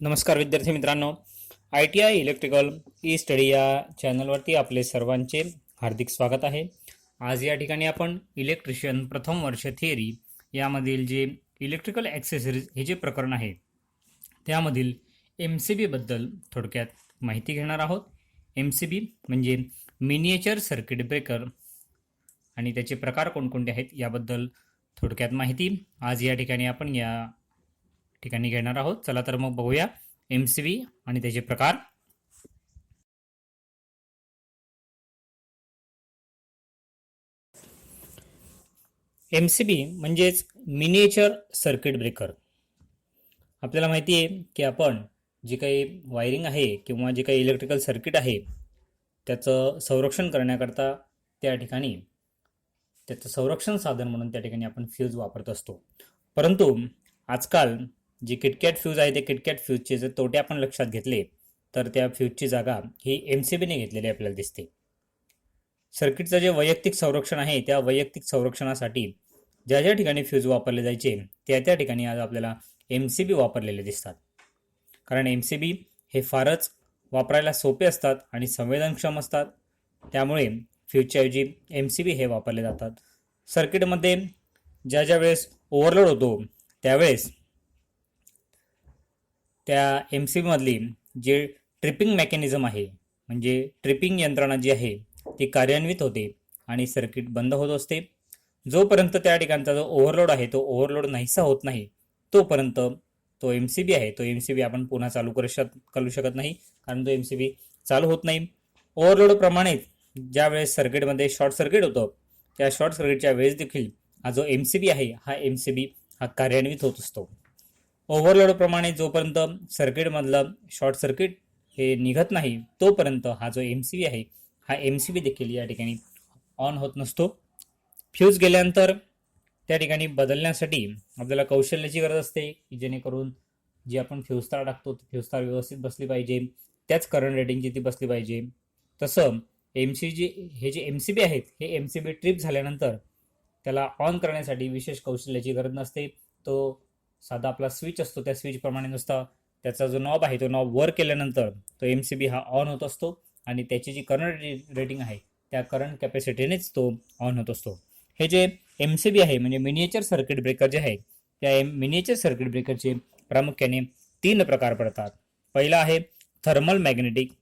नमस्कार विद्यार्थी मित्रांनो, ITI इलेक्ट्रिकल ई स्टडी या चॅनलवरती आपले सर्वांचे हार्दिक स्वागत आहे. आज या ठिकाणी आपण इलेक्ट्रिशियन प्रथम वर्ष थिअरी यामधील जे इलेक्ट्रिकल ॲक्सेसरीज हे जे प्रकरण आहे त्यामधील MCB बद्दल थोडक्यात माहिती घेणार आहोत. MCB म्हणजे मिनिएचर सर्किट ब्रेकर आणि त्याचे प्रकार कोणकोणते आहेत याबद्दल थोडक्यात माहिती आज या ठिकाणी आपण या ठिकाणी घेणार आहोत. चला तर मग बघूया MCB आणि त्याचे प्रकार. MCB म्हणजेच मिनिएचर सर्किट ब्रेकर. आपल्याला माहिती आहे की आपण जे काही वायरिंग आहे किंवा जे काही इलेक्ट्रिकल सर्किट आहे त्याचं संरक्षण करण्याकरता त्या ठिकाणी त्याचं संरक्षण साधन म्हणून त्या ठिकाणी आपण फ्यूज वापरत असतो. परंतु आजकाल जे किटकॅट फ्यूज आहे ते किटकॅट फ्यूजचे जर तोटे आपण लक्षात घेतले तर त्या फ्यूजची जागा ही MCBने घेतलेली आपल्याला दिसते. सर्किटचं जे वैयक्तिक संरक्षण आहे त्या वैयक्तिक संरक्षणासाठी ज्या ज्या ठिकाणी फ्यूज वापरले जायचे त्या ठिकाणी आज आपल्याला MCB वापरलेले दिसतात. कारण MCB हे फारच वापरायला सोपे असतात आणि संवेदनक्षम असतात. त्यामुळे फ्यूजच्या ऐवजी MCB हे वापरले जातात. सर्किटमध्ये ज्या वेळेस ओव्हरलोड होतो त्यावेळेस त्या MCB मधली जे ट्रिपिंग मेकॅनिझम आहे म्हणजे ट्रिपिंग यंत्रणा जी आहे ती कार्यान्वित होते आणि सर्किट बंद होत असते. जोपर्यंत त्या ठिकाणचा जो ओव्हरलोड आहे तो ओव्हरलोड नाहीसा होत नाही तोपर्यंत तो MCB आहे तो MCB आपण पुन्हा चालू करू शकत नाही, कारण तो MCB चालू होत नाही. ओव्हरलोडप्रमाणेच ज्या वेळेस सर्किटमध्ये शॉर्ट सर्किट होतं त्या शॉर्ट सर्किटच्या वेळेस देखील हा जो MCB आहे हा MCB हा कार्यान्वित होत असतो. ओव्हरलोडप्रमाणे जोपर्यंत सर्किटमधलं शॉर्ट सर्किट हे निघत नाही तोपर्यंत हा जो MCB आहे हा MCB देखील या ठिकाणी ऑन होत नसतो. फ्यूज गेल्यानंतर त्या ठिकाणी बदलण्यासाठी आपल्याला कौशल्याची गरज असते की जेणेकरून जी आपण फ्यूज तार टाकतो ती फ्यूज तार व्यवस्थित बसली पाहिजे, त्याच करंट रेटिंगची ती बसली पाहिजे. तसं हे जे MCB आहेत हे MCB ट्रिप झाल्यानंतर त्याला ऑन करण्यासाठी विशेष कौशल्याची गरज नसते. तो साधा आपला स्विच असतो त्या स्विचप्रमाणे नुसता त्याचा जो नॉब आहे तो नॉब वर केल्यानंतर तो MCB हा ऑन होत असतो आणि त्याची जी करंट रेटिंग आहे त्या करंट कॅपॅसिटीनेच तो ऑन होत असतो. हे जे MCB आहे म्हणजे मिनिएचर सर्किट ब्रेकर जे आहे त्या मिनिएचर सर्किट ब्रेकरचे प्रामुख्याने 3 प्रकार पडतात. पहिला आहे थर्मल मॅग्नेटिक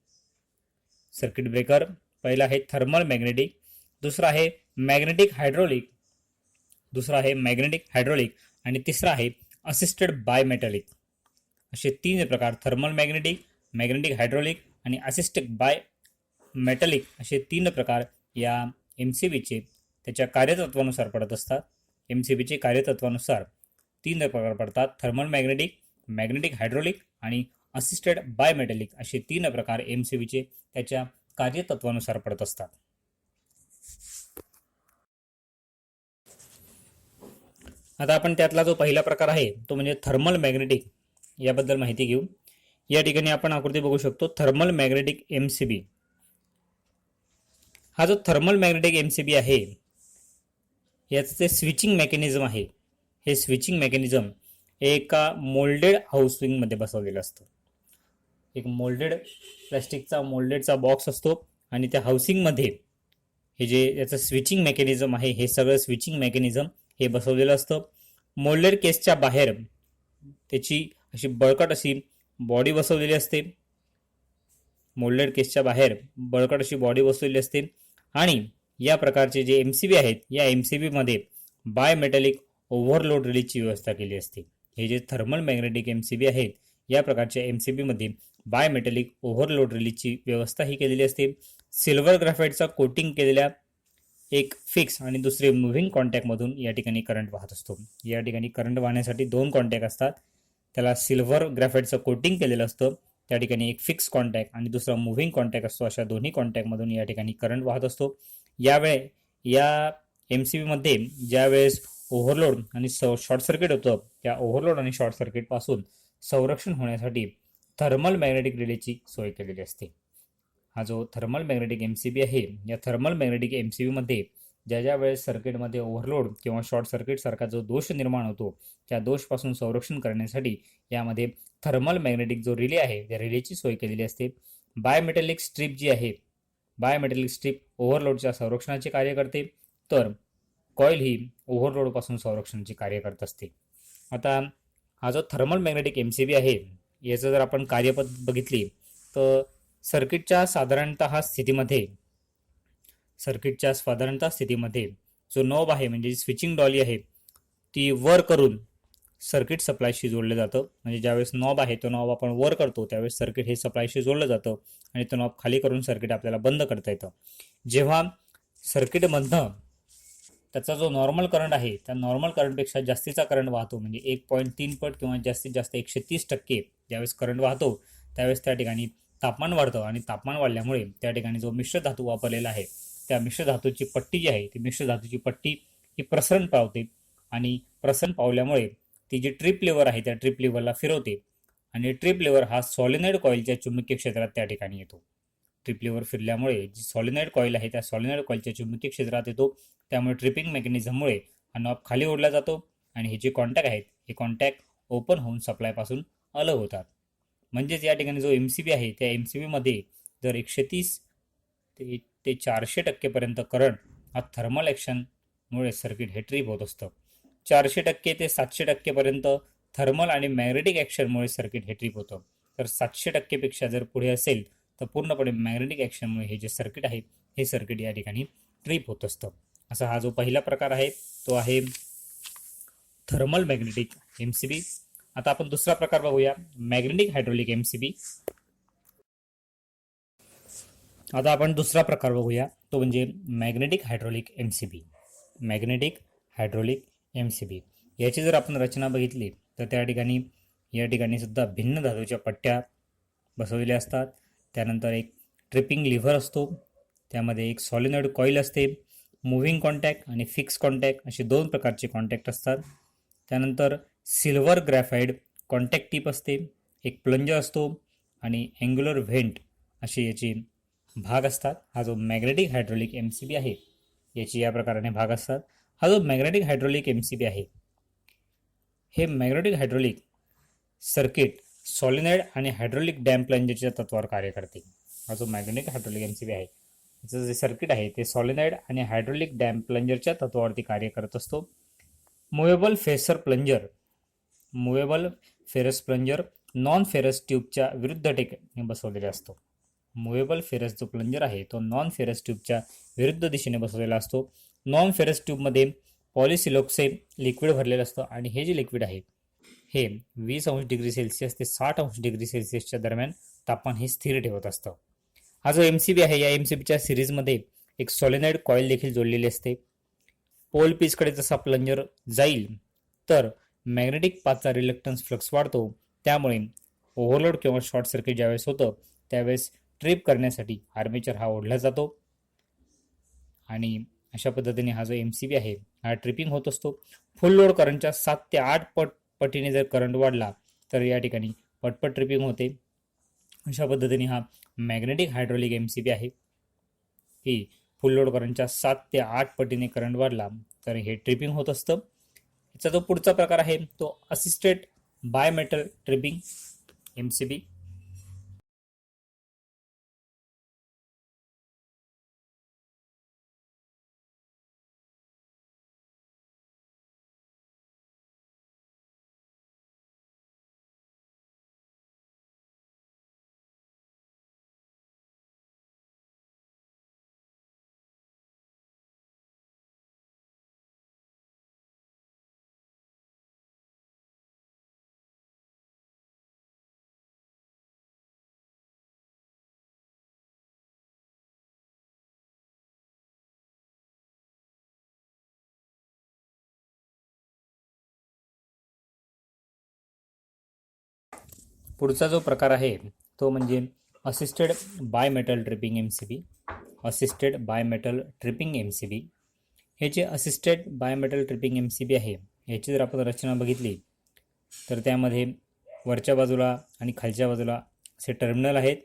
सर्किट ब्रेकर. पहिला आहे थर्मल मॅग्नेटिक, दुसरा आहे मॅग्नेटिक हायड्रोलिक आणि तिसरा आहे असिस्टेड बाय मेटॅलिक. असे 3 प्रकार थर्मल मॅग्नेटिक, मॅग्नेटिक हायड्रोलिक आणि असिस्टेड बाय मेटॅलिक असे 3 प्रकार या MCBचे त्याच्या कार्यतत्वानुसार पडत असतात. MCBचे कार्यतत्वानुसार 3 प्रकार पडतात. थर्मल मॅग्नेटिक, मॅग्नेटिक हायड्रोलिक आणि असिस्टेड बाय मेटॅलिक असे 3 प्रकार MCBचे त्याच्या कार्यतत्वानुसार पडत असतात. आता आपण त्यातला जो पहिला प्रकार आहे तो म्हणजे थर्मल मॅग्नेटिक याबद्दल माहिती घेऊ. या ठिकाणी आपण आकृती बघू शकतो. थर्मल मॅग्नेटिक MCB हा जो थर्मल मॅग्नेटिक MCB आहे याचं जे स्विचिंग मेकॅनिझम आहे हे स्विचिंग मेकॅनिझम एका मोल्डेड हाऊसिंगमध्ये बसवलेलं असतं. एक मोल्डेडचा बॉक्स असतो आणि त्या हाऊसिंगमध्ये हे जे याचं स्विचिंग मेकॅनिझम आहे हे सगळं स्विचिंग मेकॅनिझम हे बसवलेलं असतं. मोल्डेड केसच्या बाहेर त्याची अशी बळकट अशी बॉडी बसवलेली असते. मोल्डेड केसच्या बाहेर बळकट अशी बॉडी बसवलेली असते आणि या प्रकारचे जे MCB आहेत या MCB मध्ये बाय मेटॅलिक ओव्हरलोड रिलीजची व्यवस्था केली असते. हे जे थर्मल मॅग्नेटिक MCB आहेत या प्रकारच्या MCB मध्ये बाय मेटॅलिक ओव्हरलोड रिलीजची व्यवस्था ही केलेली असते. सिल्वर ग्राफाईटचा कोटिंग केलेल्या एक फिक्स आणि दुसरे मुव्हिंग कॉन्टॅक्टमधून या ठिकाणी करंट वाहत असतो. या ठिकाणी करंट वाहण्यासाठी 2 कॉन्टॅक्ट असतात. त्याला सिल्वर ग्राफाईटचं कोटिंग केलेलं असतं, त्या ठिकाणी एक फिक्स कॉन्टॅक्ट आणि दुसरा मुव्हिंग कॉन्टॅक्ट असतो. अशा दोन्ही कॉन्टॅक्टमधून या ठिकाणी करंट वाहत असतो. या MCB मध्ये ज्यावेळेस ओव्हरलोड आणि शॉर्ट सर्किट होतं त्या ओव्हरलोड आणि शॉर्ट सर्किटपासून संरक्षण होण्यासाठी थर्मल मॅग्नेटिक रिलेची सोय केलेली असते. हा जो थर्मल मॅग्नेटिक MCB आहे या थर्मल मॅग्नेटिक MCB मध्ये ज्या वेळेस सर्किटमध्ये ओव्हरलोड किंवा शॉर्ट सर्किटसारखा जो दोष निर्माण होतो त्या दोषपासून संरक्षण करण्यासाठी यामध्ये थर्मल मॅग्नेटिक जो रिले आहे त्या रिलेची सोय केलेली असते. बायमेटॅलिक स्ट्रीप जी आहे, बायमेटॅलिक स्ट्रीप ओव्हरलोडच्या संरक्षणाचे कार्य करते, तर कॉईल ही ओव्हरलोडपासून संरक्षणाचे कार्य करत असते. आता हा जो थर्मल मॅग्नेटिक MCB आहे याचं जर आपण कार्यपद्धत बघितली तर सर्किटच्या साधारणतः स्थितीमध्ये जो नॉब आहे म्हणजे स्विचिंग डॉली आहे ती वर करून सर्किट सप्लायशी जोडलं जातं. म्हणजे ज्यावेळेस नॉब आहे तो नॉब आपण वर करतो त्यावेळेस सर्किट हे सप्लायशी जोडलं जातं आणि तो नॉब खाली करून सर्किट आपल्याला बंद करता येतं. जेव्हा सर्किटमधनं त्याचा जो नॉर्मल करंट आहे त्या नॉर्मल करंटपेक्षा जास्तीचा करंट वाहतो म्हणजे 1.3 पट किंवा जास्तीत जास्त 130% ज्यावेळेस करंट वाहतो त्यावेळेस त्या ठिकाणी तापमान वाढतं आणि तापमान वाढल्यामुळे त्या ठिकाणी जो मिश्र धातू वापरलेला आहे त्या मिश्र धातूची पट्टी जी आहे ती मिश्र धातूची पट्टी ही प्रसरण पावते आणि प्रसरण पावल्यामुळे ती जी ट्रिप लिव्हर आहे त्या ट्रिप लिव्हरला फिरवते आणि ट्रिप लिव्हर हा सॉलिनॉइड कॉइलच्या चुंबकीय क्षेत्रात त्या ठिकाणी येतो. ट्रिप लिव्हर फिरल्यामुळे जी सॉलिनॉइड कॉईल आहे त्या सॉलिनॉइड कॉईलच्या चुंबकीय क्षेत्रात येतो. त्यामुळे ट्रिपिंग मेकॅनिझममुळे हा नॉब खाली ओढला जातो आणि हे जे कॉन्टॅक्ट आहेत हे कॉन्टॅक्ट ओपन होऊन सप्लायपासून अलग होतात. म्हणजेच या ठिकाणी जो MCB आहे त्या MCB मध्ये जर 130 ते 400% पर्यंत करंट हा थर्मल ॲक्शनमुळे सर्किट हे ट्रिप होत असतं. 400% ते 700% पर्यंत थर्मल आणि मॅग्नेटिक ॲक्शनमुळे सर्किट हे ट्रिप होतं. तर 700% पेक्षा जर पुढे असेल तर पूर्णपणे मॅग्नेटिक ॲक्शनमुळे हे जे सर्किट आहे हे सर्किट या ठिकाणी ट्रिप होत असतं. असा हा जो पहिला प्रकार आहे तो आहे थर्मल मॅग्नेटिक MCB. आता आपण दुसरा प्रकार बघूया, मॅग्नेटिक हायड्रोलिक MCB. आता आपण दुसरा प्रकार बघूया तो म्हणजे magnetic hydraulic MCB. Magnetic hydraulic MCB याची जर आपण रचना बघितली तर या ठिकाणी सुद्धा भिन्न धातूच्या पट्ट्या बसवलेल्या असतात. त्यानंतर एक ट्रिपिंग लिव्हर असतो, त्यामध्ये एक सॉलिनॉइड कॉईल असते, मुव्हिंग कॉन्टॅक्ट आणि फिक्स कॉन्टॅक्ट असे 2 प्रकारचे कॉन्टॅक्ट असतात. त्यानंतर सिल्वर ग्रॅफाइड कॉन्टॅक्ट टिप असते, एक प्लंजर असतो आणि अँग्युलर व्हेंट असे याचे भाग असतात. हा जो मॅग्नेटिक हायड्रोलिक MCB आहे याची या प्रकाराने भाग असतात. हा जो मॅग्नेटिक हायड्रोलिक MCB आहे हे मॅग्नेटिक हायड्रोलिक सर्किट सॉलिनॉइड आणि हायड्रोलिक डॅम प्लंजरच्या तत्वावर कार्य करते. हा जो मॅग्नेटिक हायड्रोलिक MCB आहे याचं जे सर्किट आहे ते सॉलिनॉइड आणि हायड्रोलिक डॅम प्लंजरच्या तत्वावरती कार्य करत असतो. Movable ferrous plunger non ferrous ट्यूबच्या विरुद्ध ठिकाणी बसवलेला असतो. मुव्हेबल फेरस जो प्लंजर आहे तो नॉन फेरस ट्यूबच्या विरुद्ध दिशेने बसवलेला असतो. नॉन फेरस ट्यूबमध्ये पॉलिसिलॉक्सेन लिक्विड भरलेलं असतं आणि हे जे लिक्विड आहे हे 20°C ते 60°C दरम्यान तापमान हे स्थिर ठेवत असतं. हा जो MCB आहे या MCBच्या सिरीजमध्ये एक सॉलिनॉइड कॉईल देखील जोडलेली असते. पोल पीचकडे जसा प्लंजर जाईल तर मॅग्नेटिक पाथचा रिलक्टन्स फ्लक्स वाढतो, त्यामुळे ओव्हरलोड किंवा शॉर्ट सर्किट ज्यावेळेस होतं त्यावेळेस ट्रिप करण्यासाठी आर्मेचर हा ओढला जातो आणि अशा पद्धतीने हा जो MCB आहे हा ट्रिपिंग होत असतो. फुल लोड करंटच्या 7 ते 8 पटीने जर करंट वाढला तर या ठिकाणी पटपट ट्रिपिंग होते. अशा पद्धतीने हा मॅग्नेटिक हायड्रोलिक MCB आहे की फुल लोड करंटच्या 7 ते 8 पटीने करंट वाढला तर हे ट्रिपिंग होत असतं. याचा जो पुढचा प्रकार आहे तो असिस्टेड बायमेटल ट्रिपिंग MCB. पुढचा जो प्रकार आहे तो म्हणजे assisted bimetal tripping MCB. Assisted bimetal tripping MCB हे जे असिस्टेड बायमेटल ट्रिपिंग MCB आहे याची जर आपण रचना बघितली तर त्यामध्ये वरच्या बाजूला आणि खालच्या बाजूला असे टर्मिनल आहेत.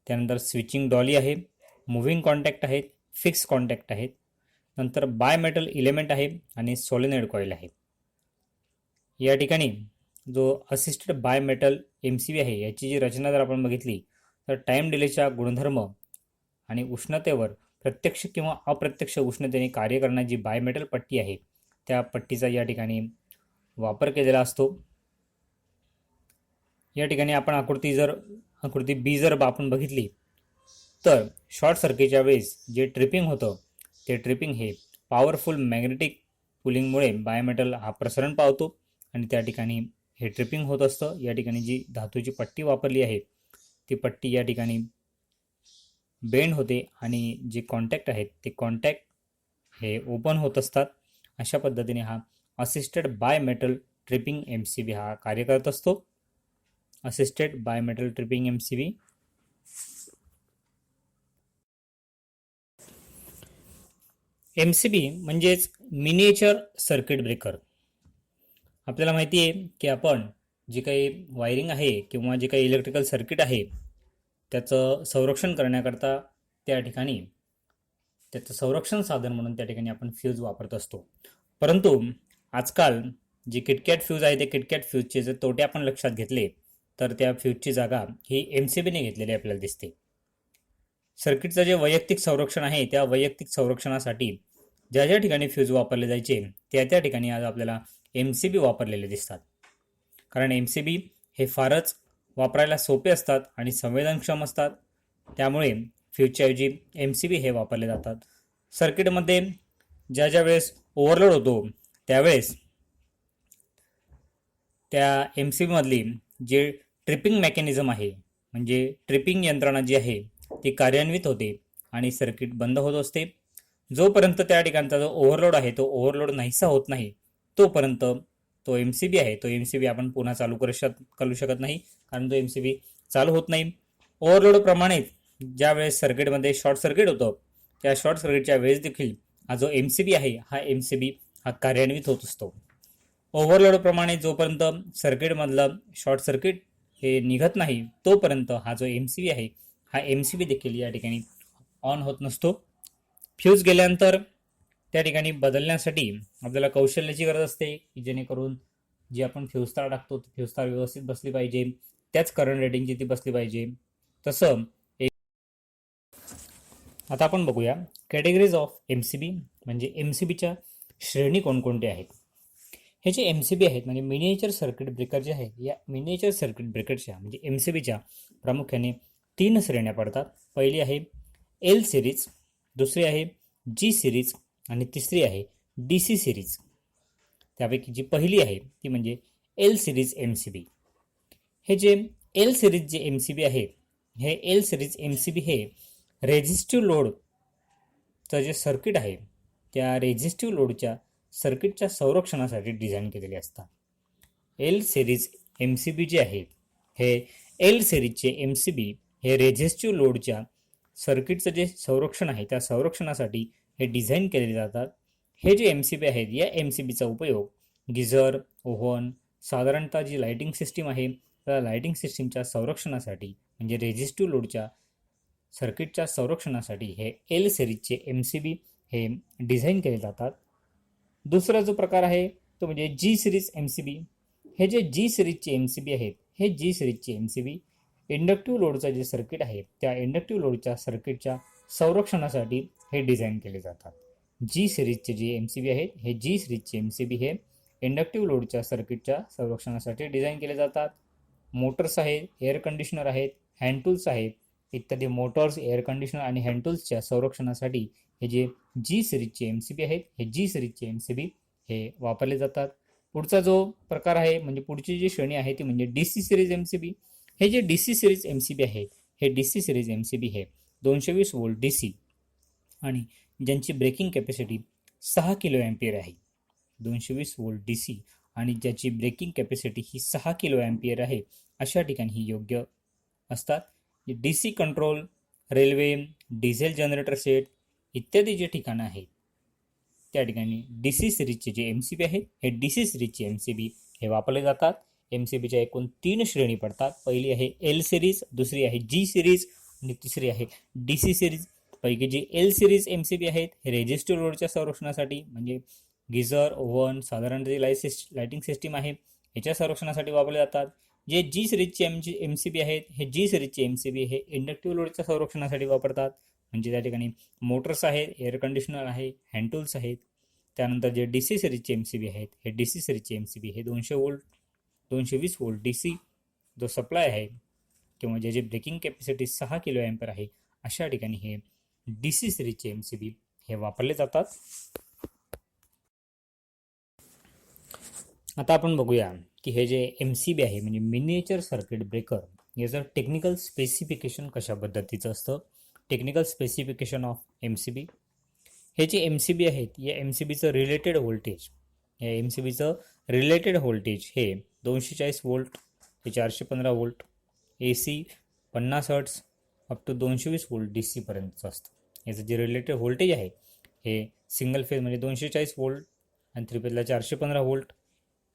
त्यानंतर स्विचिंग डॉली आहे, मुव्हिंग कॉन्टॅक्ट आहेत, फिक्स कॉन्टॅक्ट आहेत नंतर बाय मेटल इलेमेंट आहे आणि सोलेनॉइड कॉईल आहे. या ठिकाणी जो असिस्टेड बाय मेटल MCB आहे याची जी रचना जर आपण बघितली तर टाईम डिलेच्या गुणधर्म आणि उष्णतेवर प्रत्यक्ष किंवा अप्रत्यक्ष उष्णतेने कार्य करणारी जी बायमेटल पट्टी आहे त्या पट्टीचा या ठिकाणी वापर केलेला असतो. या ठिकाणी आपण आकृती बी जर आपण बघितली तर शॉर्ट सर्किटच्या वेळेस जे ट्रिपिंग होतं ते ट्रिपिंग हे पॉवरफुल मॅग्नेटिक पुलिंगमुळे बायोमेटल हा प्रसरण पावतो आणि त्या ठिकाणी हे ट्रिपिंग होत असतं. या ठिकाणी जी धातूची पट्टी वापरली आहे ती पट्टी या ठिकाणी बेंड होते आणि जे कॉन्टॅक्ट आहेत ते कॉन्टॅक्ट हे ओपन होत असतात. अशा पद्धतीने हा assisted by metal tripping MCB हा कार्य करत असतो. Assisted by metal tripping MCB. MCB म्हणजेच मिनिएचर सर्किट ब्रेकर. आपल्याला माहिती आहे की आपण जे काही वायरिंग आहे किंवा जे काही इलेक्ट्रिकल सर्किट आहे त्याचं संरक्षण करण्याकरता त्या ठिकाणी त्याचं संरक्षण साधन म्हणून त्या ठिकाणी आपण फ्यूज वापरत असतो. परंतु आजकाल जे किटकॅट फ्यूज आहे ते किटकॅट फ्यूजचे जर तोटे आपण लक्षात घेतले तर त्या फ्यूजची जागा ही MCBने घेतलेली आपल्याला दिसते. सर्किटचं जे वैयक्तिक संरक्षण आहे त्या वैयक्तिक संरक्षणासाठी ज्या ज्या ठिकाणी फ्यूज वापरले जायचे त्या ठिकाणी आज आपल्याला MCB वापरलेले दिसतात. कारण MCB हे फारच वापरायला सोपे असतात आणि संवेदनक्षम असतात. त्यामुळे फ्यूजच्या ऐवजी MCB हे वापरले जातात. सर्किटमध्ये ज्या वेळेस ओव्हरलोड होतो त्यावेळेस त्या MCB मधली जे ट्रिपिंग मेकॅनिझम आहे म्हणजे ट्रिपिंग यंत्रणा जी आहे ती कार्यान्वित होते आणि सर्किट बंद होत असते. जोपर्यंत त्या ठिकाणचा जो ओव्हरलोड आहे तो ओव्हरलोड नाहीसा होत नाही तोपर्यंत तो MCB आहे तो MCB आपण पुन्हा चालू करू शकत नाही कारण तो MCB चालू होत नाही. ओव्हरलोडप्रमाणे ज्या वेळेस सर्किटमध्ये शॉर्ट सर्किट होतं त्या शॉर्ट सर्किटच्या वेळेस देखील हा जो MCB आहे हा MCB हा कार्यान्वित होत असतो. ओव्हरलोडप्रमाणे जोपर्यंत सर्किटमधलं शॉर्ट सर्किट हे निघत नाही तोपर्यंत हा जो MCB आहे हा MCB देखील या ठिकाणी ऑन होत नसतो. फ्यूज गेल्यानंतर त्या ठिकाणी बदलण्यासाठी आपल्याला कौशल्याची गरज असते की जेणेकरून जी आपण फ्यूज तार टाकतो ती फ्यूज तार व्यवस्थित बसली पाहिजे, त्याच करंट रेटिंगची ती बसली पाहिजे. तसं आता आपण बघूया कॅटेगरीज ऑफ MCB म्हणजे MCBच्या श्रेणी कोणकोणत्या आहेत. हे जे MCB आहेत म्हणजे मिनिएचर सर्किट ब्रेकर जे आहे या मिनिएचर सर्किट ब्रेकरच्या म्हणजे MCBच्या प्रामुख्याने 3 श्रेण्या पडतात. पहिली आहे L सिरीज, दुसरी आहे G सिरीज आणि तिसरी आहे DC सिरीज. त्यापैकी जी पहिली आहे ती म्हणजे L सिरीज MCB. हे जे L सिरीज जे MCB आहे हे L सिरीज MCB हे रेझिस्टिव्ह लोडचं जे सर्किट आहे त्या रेझिस्टिव्ह लोडच्या सर्किटच्या संरक्षणासाठी डिझाईन केलेले असतात. L सिरीज MCB जे आहे हे L सिरीजचे MCB हे रेझिस्टिव्ह लोडच्या सर्किटचं जे संरक्षण आहे त्या संरक्षणासाठी हे डिझाईन केलेले जातात. हे जे MCB आहेत या MCBचा उपयोग गिझर, ओव्हन, साधारणतः जी लाईटिंग सिस्टीम आहे त्या लाईटिंग सिस्टीमच्या संरक्षणासाठी म्हणजे रेझिस्टिव्ह लोडच्या सर्किटच्या संरक्षणासाठी हे L सिरीजचे MCB हे डिझाईन केले जातात. दुसरा जो प्रकार आहे तो म्हणजे G सिरीज MCB. हे जे G सिरीजचे MCB आहेत हे G सिरीजचे MCB इंडक्टिव्ह लोडचं जे सर्किट आहे त्या इंडक्टिव्ह लोडच्या सर्किटच्या संरक्षणासाठी हे डिझाईन केले जातात. G सिरीजचे जे MCB आहेत हे G सिरीजचे MCB हे इंडक्टिव्ह लोडच्या सर्किटच्या संरक्षणासाठी डिझाईन केले जातात. मोटर्स आहेत, एअर कंडिशनर आहेत, हँड टूल्स आहेत इत्यादी मोटर्स, एअर कंडिशनर आणि हँड टूल्सच्या संरक्षणासाठी हे जे G सिरीजचे MCB आहेत हे G सिरीजचे MCB हे वापरले जातात. पुढचा जो प्रकार आहे म्हणजे पुढची जी श्रेणी आहे ती म्हणजे DC सिरीज MCB. हे जे DC सिरीज MCB आहे हे DC सिरीज MCB हे 220 वोल्ट DC आणि ज्यांची ब्रेकिंग कॅपॅसिटी 6 किलो एम्पियर आहे. 220 वोल्ट DC आणि ज्याची ब्रेकिंग कॅपॅसिटी ही 6 किलो एम्पियर आहे अशा ठिकाणी ही योग्य असतात. DC control, railway, diesel generator set इत्यादी जे ठिकाणं आहेत त्या ठिकाणी DC सिरीजचे जे MCB आहेत हे DC सिरीजचे MCB हे वापरले जातात. MCBच्या एकूण 3 श्रेणी पडतात. पहिली आहे L सिरीज, दुसरी आहे G सिरीज आणि तिसरी आहे DC सिरीज. पैकी जी एल सिरीज MCB आहेत हे रेजिस्टिव्ह लोडच्या संरक्षणासाठी म्हणजे गिझर, ओव्हन, साधारण जी लाइटिंग सिस्टीम आहे याच्या संरक्षणासाठी वापरले जातात. जे जी सिरीजचे MCB आहेत हे जी सिरीजचे MCB हे इंडक्टिव्ह लोडच्या संरक्षणासाठी वापरतात. म्हणजे त्या ठिकाणी मोटर्स आहेत, एअर कंडिशनर आहे, हँड टूल्स आहेत. त्यानंतर जे DC सिरीजचे MCB आहेत हे DC सिरीजचे MCB हे 200 वोल्ट 220 वोल्ट DC जो सप्लाय आहे किंवा ज्याची ब्रेकिंग कॅपॅसिटी 6 किलो एम्पर आहे अशा ठिकाणी हे DC सिरीजचे MCB हे वापरले जातात. आता आपण बघूया की हे जे MCB आहे म्हणजे मिनिएचर सर्किट ब्रेकर याचं टेक्निकल स्पेसिफिकेशन कशा पद्धतीचं असतं. Technical specification of MCB. हे जे MCB आहेत या MCBचं रिलेटेड व्होल्टेज हे 240 वोल्ट ते 415 volt AC 50 hertz up to 220 volt DC पर्यंतचं असतं. याचं जे रिलेटेड व्होल्टेज आहे हे सिंगल फेज म्हणजे 240 वोल्ट आणि थ्री फेजला 415 वोल्ट.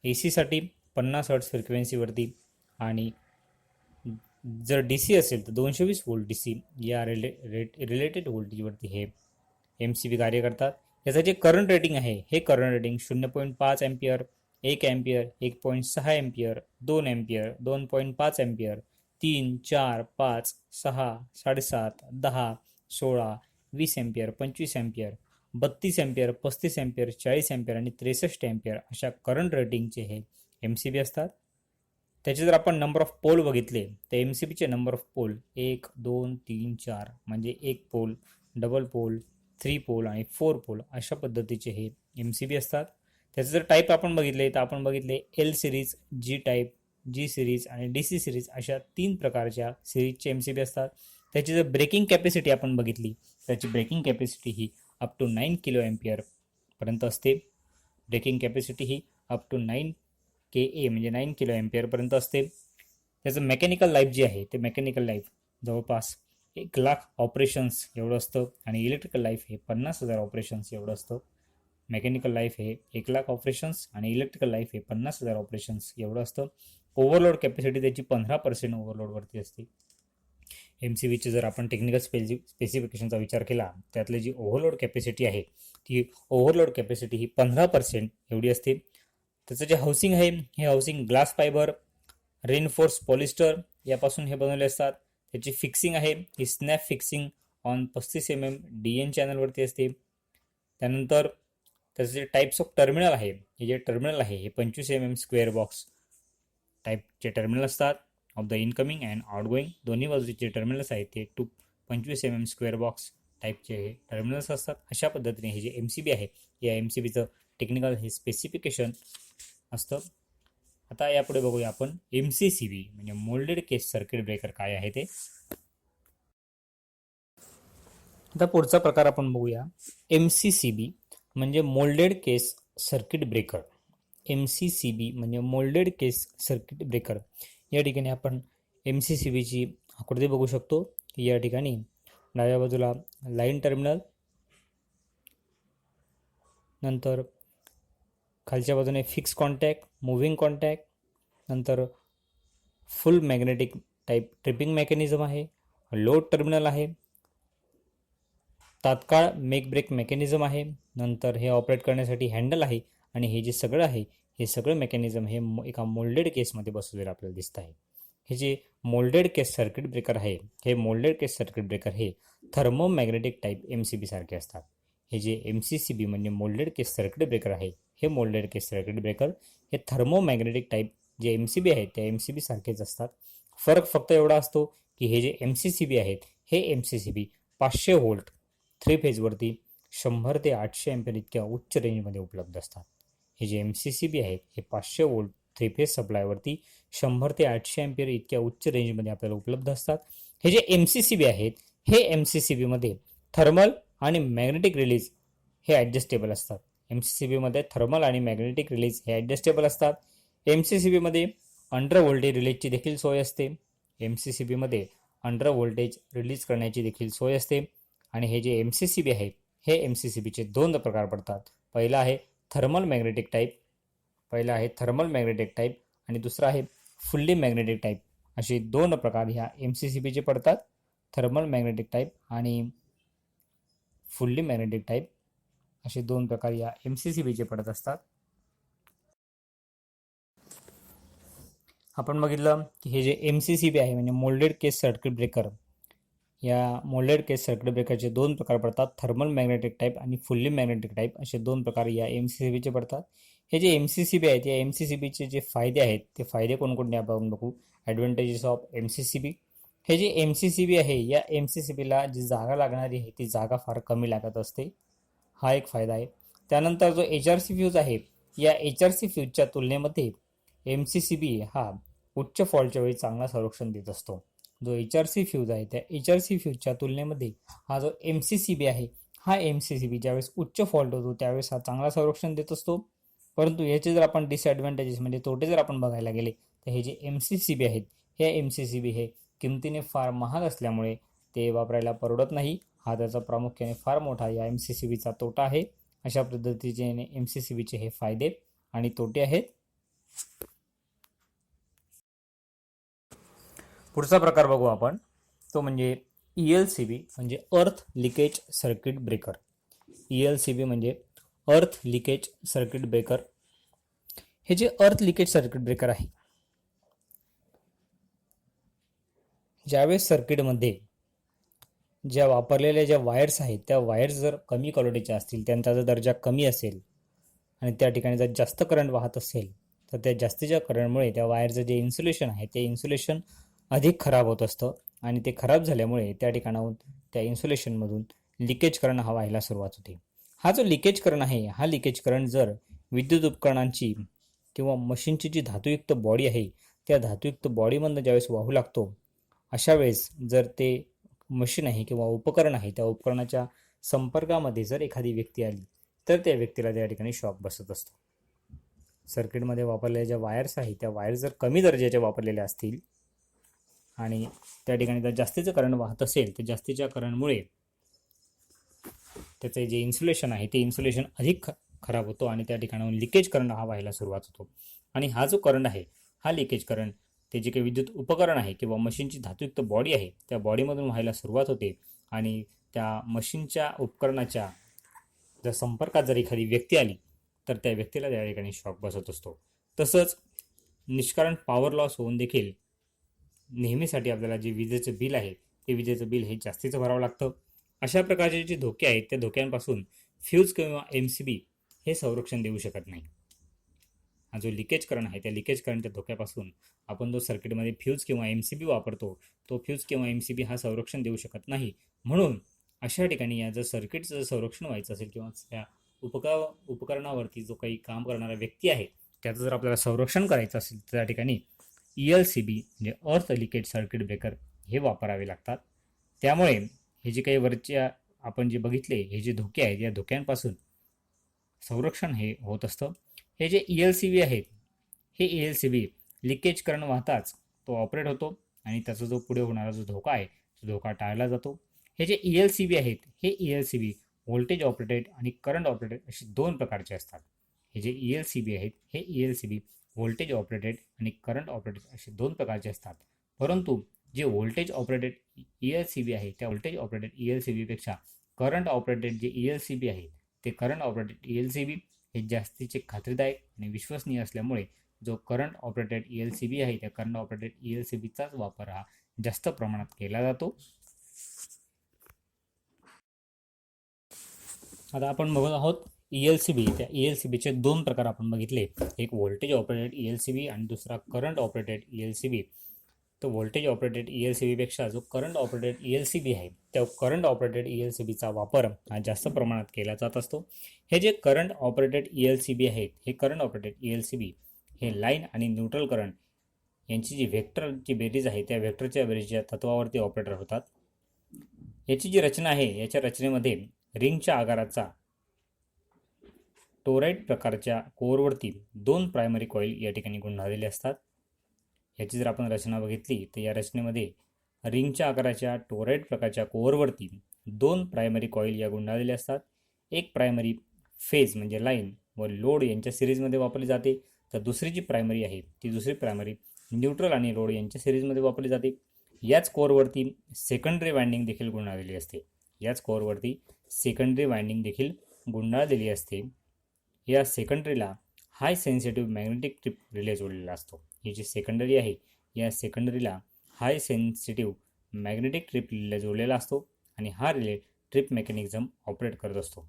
AC साठी 50 हर्ट्स फ्रिक्वेन्सीवरती आणि जर DC असेल तर 220 वोल्ट DC या रिलेटेड व्होल्टेजवरती हे MCB कार्य करतात. याचं जे करंट रेटिंग आहे हे current rating 0.5 ampere, 1 ampere, 1.6 ampere, 2 ampere, 2.5 ampere, 3, 4, 5, 6, 7.5, 10, 16, 20 ampere, 25 ampere, 32 ampere, 35 ampere, 40 ampere आणि 63 एम्पियर अशा करंट रेटिंगचे हे MCB असतात. त्याचे जर आपण नंबर ऑफ पोल बघितले तर MCBचे नंबर ऑफ पोल 1, 2, 3, 4 म्हणजे 1 पोल, डबल पोल, 3 पोल आणि 4 पोल अशा पद्धतीचे हे MCB असतात. त्याचे जर टाईप आपण बघितले तर आपण बघितले L series, G type, G series आणि DC सिरीज अशा 3 प्रकारच्या सिरीजचे MCB असतात. त्याची जर ब्रेकिंग कॅपॅसिटी आपण बघितली त्याची ब्रेकिंग कॅपॅसिटी ही अप टू 9 किलो एम्पियर पर्यंत असते. ब्रेकिंग कॅपॅसिटी ही अप टू 9 KA म्हणजे 9 किलो एम्पियर पर्यंत असते. त्याचं मेकॅनिकल लाईफ जे आहे ते मेकॅनिकल लाईफ जवळपास 1,00,000 ऑपरेशन्स एवढं असतं आणि इलेक्ट्रिकल लाईफ हे 50,000 ऑपरेशन्स एवढं असतं. मेकॅनिकल लाईफ हे 1,00,000 ऑपरेशन्स आणि इलेक्ट्रिकल लाईफ हे 50,000 ऑपरेशन्स एवढं असतं. ओव्हरलोड कॅपॅसिटी त्याची 15% ओव्हरलोडवरती असते. MCBचे जर आपण टेक्निकल स्पेसिफिकेशनचा विचार केला त्यातली जी ओव्हरलोड कॅपॅसिटी आहे ती ओव्हरलोड कॅपॅसिटी ही 15% एवढी असते. त्याचं जे हाऊसिंग आहे हे housing glass fibre, reinforce polyester यापासून हे बनवले असतात. त्याची फिक्सिंग आहे ही snap fixing on 35 mm DN चॅनलवरती असते. त्यानंतर त्याचे जे टाईप्स ऑफ टर्मिनल आहे हे जे टर्मिनल आहे हे 25 mm स्क्वेअर बॉक्स टाईपचे टर्मिनल असतात. Of the incoming and outgoing दोन्ही बाजूचे टर्मिनल्स आहेत ते 25 mm स्क्वेअर बॉक्स टाईपचे हे टर्मिनल्स असतात. अशा पद्धतीने हे जे MCB आहे या MCBचं टेक्निकल हे स्पेसिफिकेशन असतं. आता यापुढे बघूया आपण MCCB म्हणजे मोल्डेड केस सर्किट ब्रेकर काय आहे ते. आता पुढचा प्रकार आपण बघूया MCCB म्हणजे मोल्डेड केस सर्किट ब्रेकर. MCCB म्हणजे मोल्डेड केस सर्किट ब्रेकर. या ठिकाणी आपण MCCBची आकृती बघू शकतो की या ठिकाणी डाव्या बाजूला लाईन टर्मिनल, नंतर खालच्या बाजूने फिक्स कॉन्टॅक्ट, मूव्हिंग कॉन्टॅक्ट, नंतर फुल मॅग्नेटिक टाईप ट्रिपिंग मेकॅनिझम आहे, लोड टर्मिनल आहे, तात्काळ मेक ब्रेक मेकॅनिझम आहे, नंतर हे ऑपरेट करण्यासाठी हँडल आहे आणि हे जे सगळं आहे हे सगळं मेकॅनिझम हे एका मोल्डेड केसमध्ये बसवलेलं आपल्याला दिसतं आहे. हे जे मोल्डेड केस सर्किट ब्रेकर आहे हे मोल्डेड केस सर्किट ब्रेकर हे थर्मोमॅग्नेटिक टाईप MCB सारखे असतात. हे जे MCCB म्हणजे मोल्डेड केस सर्किट ब्रेकर आहे हे मोल्डेड केस सर्किट ब्रेकर हे थर्मोमॅग्नेटिक टाईप जे MCB आहेत त्या MCB सारखेच असतात. फरक फक्त एवढा असतो की हे जे MCCB आहेत हे MCCB 500 वोल्ट 3 फेजवरती 100 ते 800 एम्पियर इतक्या उच्च रेंजमध्ये उपलब्ध असतात. हे जे MCCB आहेत हे 500 वोल्ट 3 फेज सप्लायवरती 100 ते 800 एम्पियर इतक्या उच्च रेंजमध्ये आपल्याला उपलब्ध असतात. हे जे MCCB आहेत हे MCCBमध्ये थर्मल आणि मॅग्नेटिक रिलीज हे ॲडजस्टेबल असतात. MCCBमध्ये थर्मल आणि मॅग्नेटिक रिलीज हे ॲडजस्टेबल असतात. MCCBमध्ये अंडर व्होल्टेज रिलीजची देखील सोय असते. MCCBमध्ये अंडर व्होल्टेज रिलीज करण्याची देखील सोय असते. आणि हे जे MCCB आहेत हे MCCBचे 2 प्रकार पडतात. पहिला आहे थर्मल मॅग्नेटिक टाईप आणि दुसरा आहे फुल्ली मॅग्नेटिक टाईप. असे 2 प्रकार ह्या MCCBचे पडतात, थर्मल मॅग्नेटिक टाईप आणि फुल्ली मॅग्नेटिक टाईप असे दोन प्रकार या MCCBचे पडत असतात. आपण बघितलं की हे जे MCCB आहे म्हणजे मोल्डेड केस सर्किट ब्रेकर, या मोल्डेड केस सर्किट ब्रेकरचे दोन प्रकार पडतात, थर्मल मॅग्नेटिक टाईप आणि फुल्ली मॅग्नेटिक टाईप असे दोन प्रकार या MCCBचे पडतात. हे जे MCCB आहेत या MCCBचे जे फायदे आहेत ते फायदे कोणकोणते आपण बघू. Advantages of MCCB. हे जे MCCB आहे या MCCBला जी जागा लागणारी आहे ती जागा फार कमी लागत असते, हा एक फायदा आहे. त्यानंतर जो HRC फ्यूज आहे या HRC फ्यूजच्या तुलनेमध्ये MCCB हा उच्च फॉल्टच्या वेळी चांगला संरक्षण देत असतो. जो HRC फ्यूज आहे त्या HRC फ्यूजच्या तुलनेमध्ये हा जो MCCB आहे हा MCCB ज्यावेळेस उच्च फॉल्ट होतो त्यावेळेस हा चांगला संरक्षण देत असतो. परंतु याचे जर आपण डिसॲडव्हान्टेजेस म्हणजे तोटे जर आपण बघायला गेले तर हे जे MCCB आहेत हे MCCB हे किमतीने फार महाग असल्यामुळे ते वापरायला परवडत नाही. हा त्याचा प्रामुख्याने फार मोठा या MCCBचा तोटा आहे. अशा पद्धतीचे MCCBचे हे फायदे आणि तोटे आहेत. पुढचा प्रकार बघू आपण, तो म्हणजे ELCB म्हणजे अर्थ लिकेज सर्किट ब्रेकर. ELCB म्हणजे अर्थ लिकेज सर्किट ब्रेकर. हे जे अर्थ लिकेज सर्किट ब्रेकर आहे, ज्यावेळेस सर्किटमध्ये ज्या वापरलेल्या ज्या वायर्स आहेत त्या वायर्स जर कमी क्वालिटीच्या असतील, त्यांचा जर दर्जा कमी असेल आणि त्या ठिकाणी जर जास्त करंट वाहत असेल तर त्या जास्तीच्या करंटमुळे त्या वायरचं जे इन्सुलेशन आहे ते इन्सुलेशन अधिक खराब होत असतं आणि ते खराब झाल्यामुळे त्या ठिकाणाहून त्या इन्सुलेशनमधून लिकेज करंट हा व्हायला सुरुवात होते. हा जो लिकेज करंट आहे हा लिकेज करंट जर विद्युत उपकरणांची किंवा मशीनची जी धातुयुक्त बॉडी आहे त्या धातुयुक्त बॉडीमधून ज्यावेळेस वाहू लागतो, अशा वेळेस जर ते मशीन आहे किंवा उपकरण आहे त्या उपकरणाच्या संपर्कामध्ये जर एखादी व्यक्ती आली तर त्या व्यक्तीला त्या ठिकाणी शॉक बसत असतो. सर्किटमध्ये वापरलेल्या ज्या वायर्स आहेत त्या वायर्स जर कमी दर्जाच्या वापरलेल्या असतील आणि त्या ठिकाणी जर जास्तीचं करंट वाहत असेल तर जास्तीच्या करंटमुळे त्याचे जे इन्सुलेशन आहे ते इन्सुलेशन अधिक खराब होतो आणि त्या ठिकाणाहून लिकेज करंट हा व्हायला सुरुवात होतो. आणि हा जो करंट आहे हा लिकेज करंट ते जे काही विद्युत उपकरण आहे किंवा मशीनची धातुयुक्त बॉडी आहे त्या बॉडीमधून व्हायला सुरुवात होते आणि त्या मशीनच्या उपकरणाच्या जर संपर्कात जर एखादी व्यक्ती आली तर त्या व्यक्तीला त्या ठिकाणी शॉक बसत असतो. तसंच निष्कारण पॉवर लॉस होऊन देखील नेहमीसाठी आपल्याला जे विजेचं बिल आहे ते विजेचं बिल हे जास्तीचं भरावं लागतं. अशा प्रकारचे जे धोके आहेत त्या धोक्यांपासून फ्यूज किंवा MCB हे संरक्षण देऊ शकत नाही. हा जो लिकेज करंट आहे त्या लिकेज करंटच्या धोक्यापासून आपण जो सर्किटमध्ये फ्यूज किंवा MCB वापरतो तो फ्यूज किंवा MCB हा संरक्षण देऊ शकत नाही. म्हणून अशा ठिकाणी या जर सर्किटचं संरक्षण व्हायचं असेल किंवा त्या उपकरणावरती जो काही काम करणारा व्यक्ती आहे त्याचं जर आपल्याला संरक्षण करायचं असेल तर त्या ठिकाणी ELCB म्हणजे अर्थ लिकेज सर्किट ब्रेकर हे वापरावे लागतात. त्यामुळे हे जे काही वरच्या आपण जे बघितले हे जे धोके आहेत या धोक्यांपासून संरक्षण हे होत असतं. हे जे ELCB आहेत हे ELCB लिकेज करंट वाहताच तो ऑपरेट होतो आणि त्याचा जो पुढे होणारा जो धोका आहे तो धोका टाळला जातो. हे जे ELCB आहेत हे ELCB व्होल्टेज ऑपरेटेड आणि करंट ऑपरेटेड असे दोन प्रकारचे असतात. हे जे ELCB आहेत हे ELCB व्होल्टेज ऑपरेटेड आणि करंट ऑपरेटेड असे दोन प्रकारचे असतात. परंतु जे व्होल्टेज ऑपरेटेड ELCB आहे त्या व्होल्टेज ऑपरेटेड ELCB पेक्षा करंट ऑपरेटेड जे ELCB आहे ते करंट ऑपरेटेड ELCB हे जास्तीचे खात्रीदायक आणि विश्वसनीय असल्यामुळे जो करंट ऑपरेटेड ELCB आहे त्या करंट ऑपरेटेड ELCBचाच वापर हा जास्त प्रमाणात केला जातो. आता आपण बघत आहोत ELCB. त्या ELCBचे दोन प्रकार आपण बघितले, एक व्होल्टेज ऑपरेटेड ELCB आणि दुसरा करंट ऑपरेटेड ELCB. तो व्होल्टेज ऑपरेटेड ELCB पेक्षा जो करंट ऑपरेटेड ELCB आहे त्या करंट ऑपरेटेड ELCBचा वापर हा जास्त प्रमाणात केला जात असतो. हे जे करंट ऑपरेटेड ELCB आहेत हे करंट ऑपरेटेड ELCB हे लाईन आणि न्यूट्रल करंट यांची जी व्हेक्टरची बेरीज आहे त्या व्हेक्टरच्या बेरीजच्या तत्वावरती ऑपरेटर होतात. याची जी रचना आहे याच्या रचनेमध्ये रिंगच्या आकाराचा टोराइड प्रकारच्या कोअरवरती दोन प्रायमरी कॉईल या ठिकाणी गुंडाळलेले असतात. याची जर आपण रचना बघितली तर या रचनेमध्ये रिंगच्या आकाराच्या टोराइड प्रकारच्या कोअरवरती दोन प्रायमरी कॉईल या गुंडाळलेल्या असतात. एक प्रायमरी फेज म्हणजे लाईन व लोड यांच्या सिरीजमध्ये वापरली जाते, तर दुसरी जी प्रायमरी आहे ती दुसरी प्रायमरी न्यूट्रल आणि लोड यांच्या सिरीजमध्ये वापरली जाते. याच कोअरवरती सेकंडरी वाइंडिंग देखील गुंडाळलेली असते. याच कोअरवरती सेकंडरी वाइंडिंग देखील गुंडाळलेली असते. या सेकंडरीला हाय सेन्सिटिव्ह मॅग्नेटिक ट्रिप रिले जोडलेला असतो. ही जी सेकंडरी आहे या सेकंडरीला हाय सेन्सिटिव्ह मॅग्नेटिक ट्रिप रिले जोडलेला असतो आणि हा रिले ट्रिप मेकॅनिझम ऑपरेट करत असतो.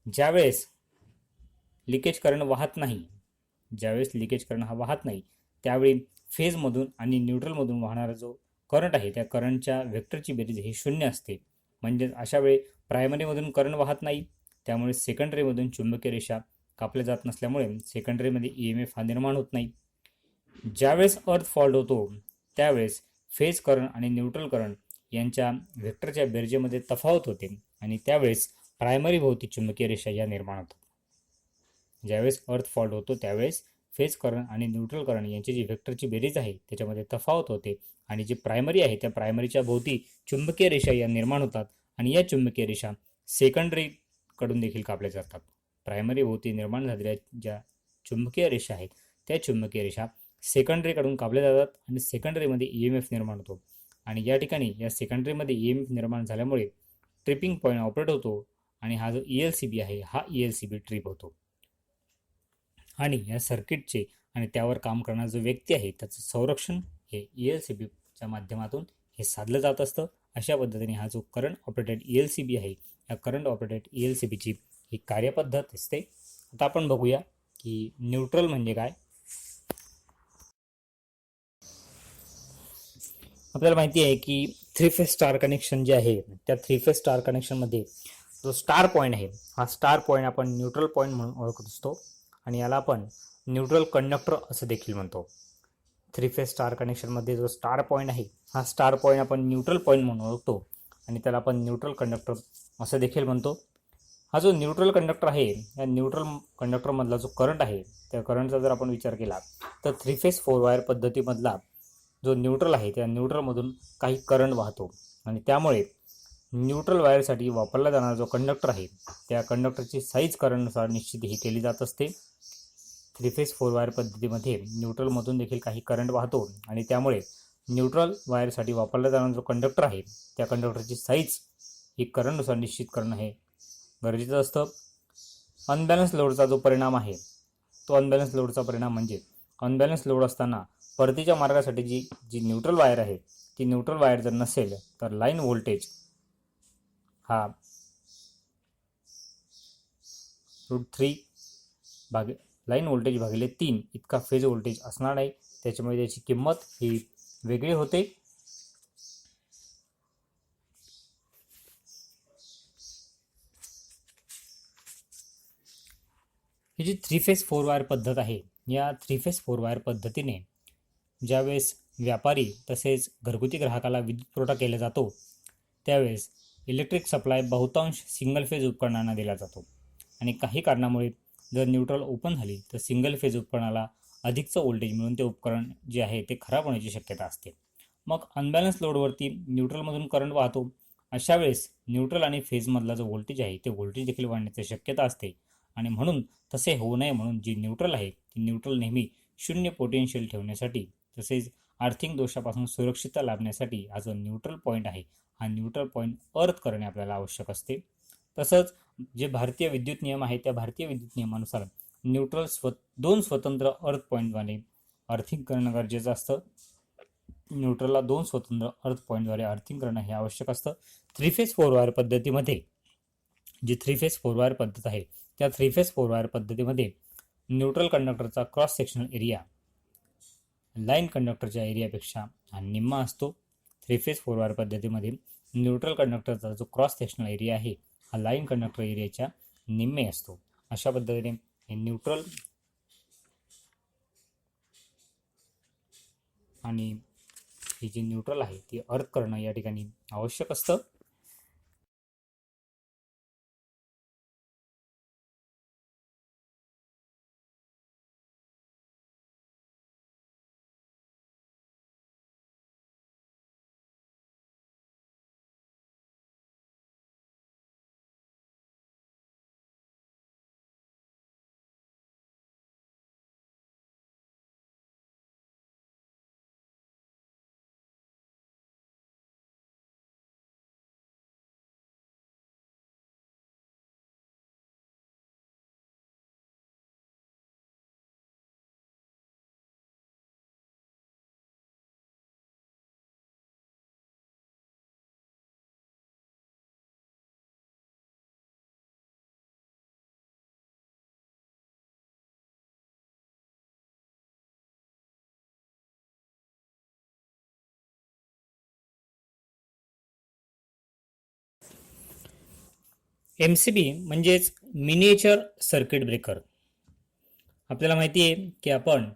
ज्यावेळेस लिकेज करंट वाहत नाही, ज्यावेळेस लिकेज करंट हा वाहत नाही त्यावेळी फेजमधून आणि न्यूट्रलमधून वाहणारा जो करंट आहे त्या करंटच्या व्हेक्टरची बेरीज ही 0 असते. म्हणजेच अशा वेळी प्रायमरीमधून करंट वाहत नाही, त्यामुळे सेकंडरीमधून चुंबकीय रेषा कापल्या जात नसल्यामुळे सेकंडरीमध्ये EMF हा निर्माण होत नाही. ज्यावेळेस अर्थ फॉल्ट होतो त्यावेळेस फेज करंट आणि न्यूट्रल करंट यांच्या व्हेक्टरच्या बेरजेमध्ये तफावत होते आणि त्यावेळेस प्रायमरी भोवती चुंबकीय रेषा या निर्माण होतात. ज्यावेळेस अर्थ फॉल्ट होतो त्यावेळेस फेज करंट आणि न्यूट्रल करंट यांची जी व्हेक्टरची बेरीज आहे त्याच्यामध्ये तफावत होते आणि जी प्रायमरी आहे त्या प्रायमरीच्या भोवती चुंबकीय रेषा या निर्माण होतात आणि या चुंबकीय रेषा सेकंडरीकडून देखील कापल्या जातात. प्रायमरी भोवती निर्माण झालेल्या ज्या चुंबकीय रेषा आहेत त्या चुंबकीय रेषा सेकंडरीकडून कापल्या जातात आणि सेकंडरीमध्ये EMF निर्माण होतो आणि या ठिकाणी या सेकंडरीमध्ये EMF निर्माण झाल्यामुळे ट्रिपिंग पॉईंट ऑपरेट होतो आणि हा जो ELCB आहे हा ELCB ट्रिप होतो आणि या सर्किटचे आणि त्यावर काम करणारा जो व्यक्ती आहे त्याचं संरक्षण हे ELCBच्या माध्यमातून हे साधलं जात असतं. अशा पद्धतीने हा जो करंट ऑपरेटेड ELCB आहे या करंट ऑपरेटेड ELCBची ही कार्यपद्धत असते. आता आपण बघूया की न्यूट्रल म्हणजे काय. आपल्याला माहिती आहे की 3 फेज स्टार कनेक्शन जे आहे त्या 3 फेज स्टार कनेक्शनमध्ये जो स्टार पॉईंट आहे हा स्टार पॉईंट आपण न्यूट्रल पॉईंट म्हणून ओळखत असतो आणि याला आपण न्यूट्रल कंडक्टर असं देखील म्हणतो. 3 फेज स्टार कनेक्शनमध्ये जो स्टार पॉईंट आहे हा स्टार पॉईंट आपण न्यूट्रल पॉईंट म्हणून ओळखतो आणि त्याला आपण न्यूट्रल कंडक्टर असं देखील म्हणतो. हा जो न्यूट्रल कंडक्टर आहे या न्यूट्रल कंडक्टरमधला जो करंट आहे त्या करंटचा जर आपण विचार केला तर 3 फेज 4 वायर पद्धतीमधला जो न्यूट्रल आहे त्या न्यूट्रलमधून काही करंट वाहतो आणि त्यामुळे न्यूट्रल वायरसाठी वापरला जाणारा जो कंडक्टर आहे त्या कंडक्टरची साईज करंटनुसार निश्चित ही केली जात असते. 3 फेज 4 वायर पद्धतीमध्ये न्यूट्रलमधून देखील काही करंट वाहतो आणि त्यामुळे न्यूट्रल वायरसाठी वापरला जाणारा जो कंडक्टर आहे त्या कंडक्टरची साईज ही करंटनुसार निश्चित करणं हे गरजेचं असतं. अनबॅलन्स लोडचा जो परिणाम आहे तो अनबॅलन्स लोडचा परिणाम म्हणजे अनबॅलन्स लोड असताना परतीच्या मार्गासाठी जी न्यूट्रल वायर आहे ती न्यूट्रल वायर जर नसेल तर लाईन व्होल्टेज हा √3 लाईन व्होल्टेज भागिले 3 इतका फेज व्होल्टेज असणार आहे. त्याच्यामुळे त्याची किंमत ही वेगळी होते. ही जी 3 फेज 4 वायर पद्धत आहे या 3 फेज 4 वायर पद्धतीने ज्यावेळेस व्यापारी तसेच घरगुती ग्राहकाला विद्युत पुरवठा केला जातो त्यावेळेस इलेक्ट्रिक सप्लाय बहुतांश सिंगल फेज उपकरणांना दिला जातो आणि काही कारणामुळे जर न्यूट्रल ओपन झाली तर सिंगल फेज उपकरणाला अधिकचं व्होल्टेज मिळून ते उपकरण जे आहे ते खराब होण्याची शक्यता असते. मग अनबॅलन्स लोडवरती न्यूट्रलमधून करंट वाहतो. अशा वेळेस न्यूट्रल आणि फेजमधला जो व्होल्टेज आहे ते व्होल्टेज देखील वाढण्याची शक्यता असते आणि म्हणून तसे होऊ नये म्हणून जी न्यूट्रल आहे ती न्यूट्रल नेहमी 0 पोटेन्शियल ठेवण्यासाठी तसेच आर्थिंग दोषापासून सुरक्षितता लाभण्यासाठी हा जो न्यूट्रल पॉईंट आहे हा न्यूट्रल पॉईंट अर्थ करणे आपल्याला आवश्यक असते. तसंच जे भारतीय विद्युत नियम आहे त्या भारतीय विद्युत नियमानुसार न्यूट्रल 2 स्वतंत्र अर्थ पॉईंटद्वारे अर्थिंग करणं गरजेचं असतं. न्यूट्रलला 2 स्वतंत्र अर्थ पॉईंटद्वारे अर्थिंग करणं हे आवश्यक असतं. 3 फेज 4 वायर पद्धतीमध्ये जी 3 फेज 4 वायर पद्धत आहे त्या 3 फेज 4 वायर पद्धतीमध्ये न्यूट्रल कंडक्टरचा क्रॉस सेक्शनल एरिया लाईन कंडक्टरच्या एरियापेक्षा हा निम्मा असतो. 3 फेज 4 वायर पद्धतीमध्ये न्यूट्रल कंडक्टरचा जो क्रॉस सेक्शनल एरिया आहे हा लाईन कंडक्टर एरियाच्या निम्मे असतो. अशा पद्धतीने हे न्यूट्रल आणि ही जी न्यूट्रल आहे ती अर्थ करणं या ठिकाणी आवश्यक असतं. MCB म्हणजेच मिनिएचर सर्किट ब्रेकर. आपल्याला माहिती आहे की आपण